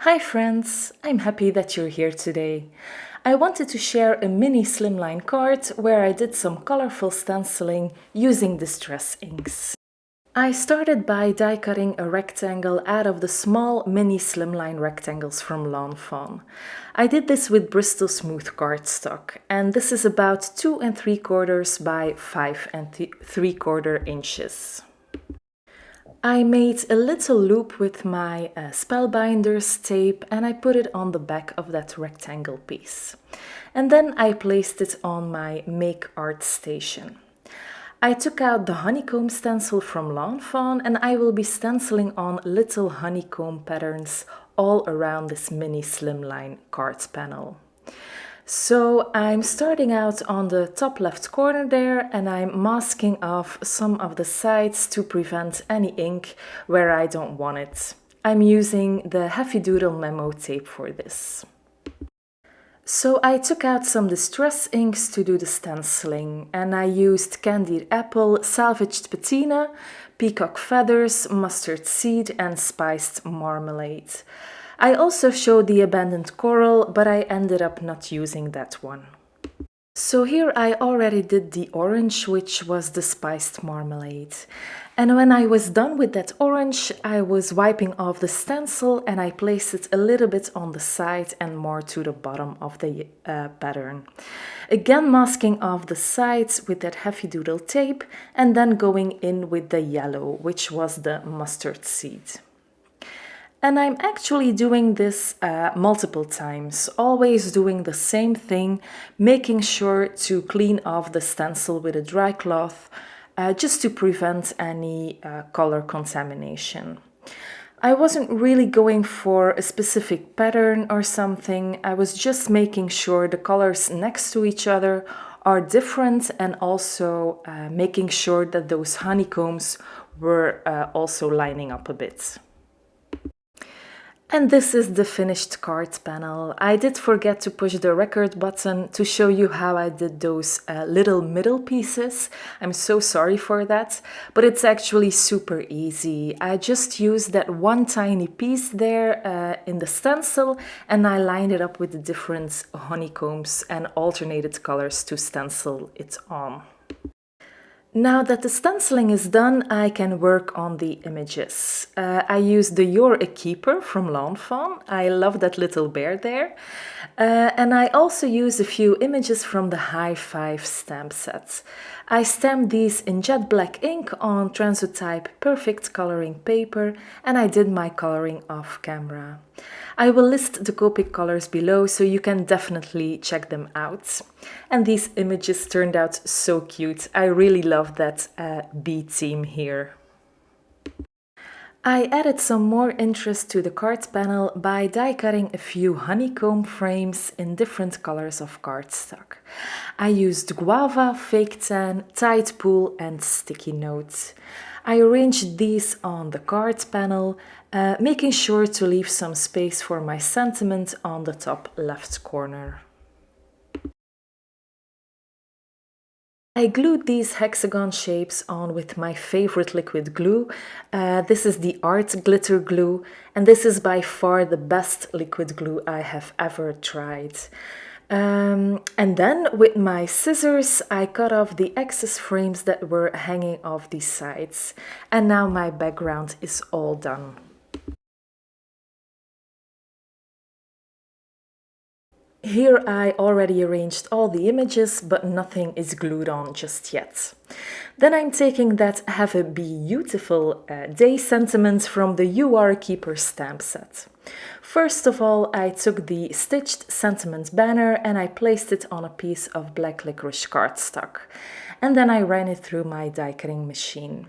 Hi friends, I'm happy that you're here today. I wanted to share a mini slimline card where I did some colorful stenciling using distress inks. I started by die cutting a rectangle out of the small mini slimline rectangles from Lawn Fawn. I did this with Bristol Smooth cardstock, and this is about 2 3/4 by 5 3/4 inches. I made a little loop with my Spellbinders tape and I put it on the back of that rectangle piece. And then I placed it on my Make Art station. I took out the honeycomb stencil from Lawn Fawn and I will be stenciling on little honeycomb patterns all around this mini slimline card panel. So I'm starting out on the top left corner there and I'm masking off some of the sides to prevent any ink where I don't want it. I'm using the Heavy Doodle Memo tape for this. So I took out some distress inks to do the stenciling and I used candied apple, salvaged patina, peacock feathers, mustard seed and spiced marmalade. I also showed the abandoned coral, but I ended up not using that one. So here I already did the orange, which was the spiced marmalade. And when I was done with that orange, I was wiping off the stencil and I placed it a little bit on the side and more to the bottom of the pattern. Again, masking off the sides with that Heavy Doodle tape and then going in with the yellow, which was the mustard seed. And I'm actually doing this multiple times, always doing the same thing, making sure to clean off the stencil with a dry cloth, just to prevent any color contamination. I wasn't really going for a specific pattern or something, I was just making sure the colors next to each other are different and also making sure that those honeycombs were also lining up a bit. And this is the finished card panel. I did forget to push the record button to show you how I did those little middle pieces. I'm so sorry for that, but it's actually super easy. I just used that one tiny piece there in the stencil and I lined it up with the different honeycombs and alternated colors to stencil it on. Now that the stenciling is done, I can work on the images. I used the You're a Keeper from Lawn Fawn. I love that little bear there. And I also used a few images from the High Five stamp set. I stamped these in jet black ink on Transotype Perfect coloring paper and I did my coloring off camera. I will list the Copic colors below so you can definitely check them out. And these images turned out so cute. I really love that bee theme here. I added some more interest to the card panel by die cutting a few honeycomb frames in different colors of cardstock. I used guava, fake tan, tide pool and sticky notes. I arranged these on the card panel, making sure to leave some space for my sentiment on the top left corner. I glued these hexagon shapes on with my favorite liquid glue. This is the Art Glitter Glue, and this is by far the best liquid glue I have ever tried. And then with my scissors, I cut off the excess frames that were hanging off the sides. And now my background is all done. Here I already arranged all the images, but nothing is glued on just yet. Then I'm taking that Have a Beautiful Day sentiment from the You Are a Keeper stamp set. First of all, I took the stitched sentiment banner and I placed it on a piece of black licorice cardstock. And then I ran it through my die cutting machine.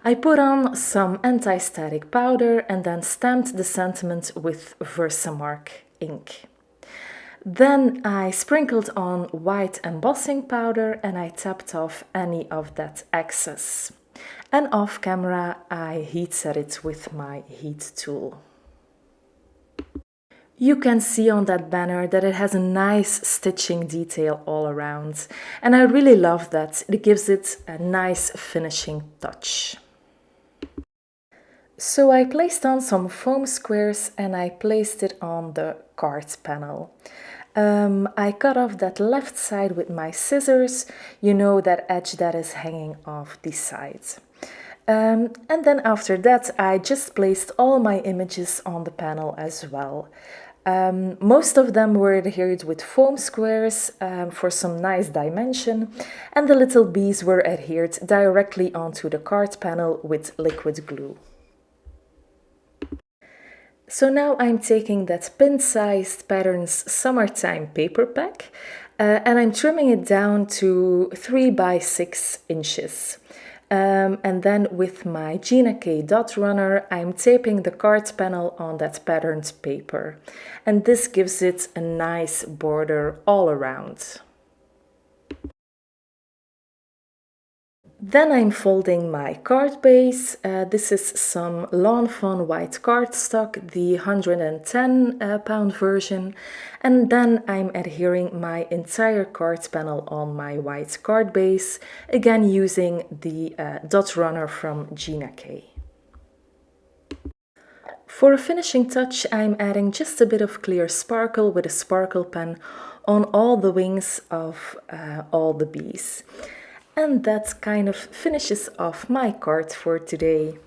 I put on some anti-static powder and then stamped the sentiment with Versamark ink. Then I sprinkled on white embossing powder and I tapped off any of that excess. And off camera I heat set it with my heat tool. You can see on that banner that it has a nice stitching detail all around, and I really love that. It gives it a nice finishing touch. So I placed on some foam squares and I placed it on the card panel. I cut off that left side with my scissors, you know, that edge that is hanging off the side. And then after that I just placed all my images on the panel as well. Most of them were adhered with foam squares for some nice dimension, and the little bees were adhered directly onto the card panel with liquid glue. So now I'm taking that pin-sized Patterns Summertime paper pack and I'm trimming it down to 3 by 6 inches. And then with my Gina K dot runner, I'm taping the card panel on that patterned paper. And this gives it a nice border all around. Then I'm folding my card base. This is some Lawn Fawn white cardstock, the 110 pound version. And then I'm adhering my entire card panel on my white card base, again using the dot runner from Gina K. For a finishing touch, I'm adding just a bit of clear sparkle with a sparkle pen on all the wings of all the bees. And that kind of finishes off my card for today.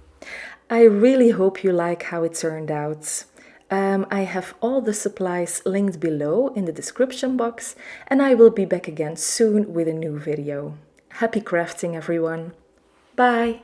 I really hope you like how it turned out. I have all the supplies linked below in the description box, and I will be back again soon with a new video. Happy crafting, everyone! Bye!